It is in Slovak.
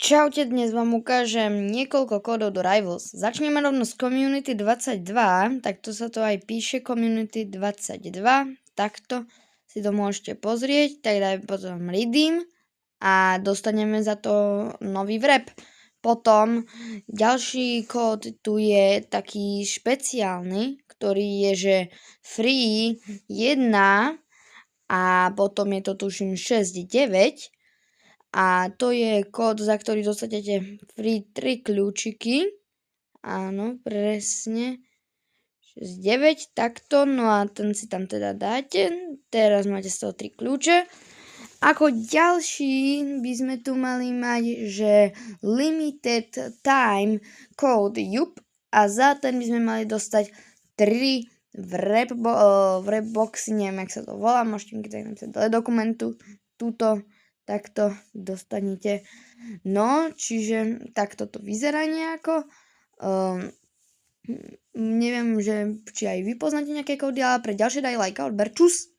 Čaute, dnes vám ukážem niekoľko kódov do Rivals. Začneme rovno z Community 22, takto sa to aj píše Community 22, takto si to môžete pozrieť, tak dajme potom Redeem a dostaneme za to nový vrep. Potom ďalší kód tu je taký špeciálny, ktorý je, že free 1 a potom je to tuším 6-9. A to je kód, za ktorý dostanete free 3 kľúčiky. Áno, presne. 6-9, takto. No a ten si tam teda dáte. Teraz máte z toho 3 kľúče. Ako ďalší by sme tu mali mať, že limited time code YUP. A za ten by sme mali dostať 3 wrapboxy, neviem, jak sa to volá. Môžete mi tak napísať do dokumentu. Túto takto dostanete. No, čiže takto to vyzerá nejako. Neviem, že či aj vy poznáte nejaké kódy, ale pre ďalšie daj like a odber. Čus!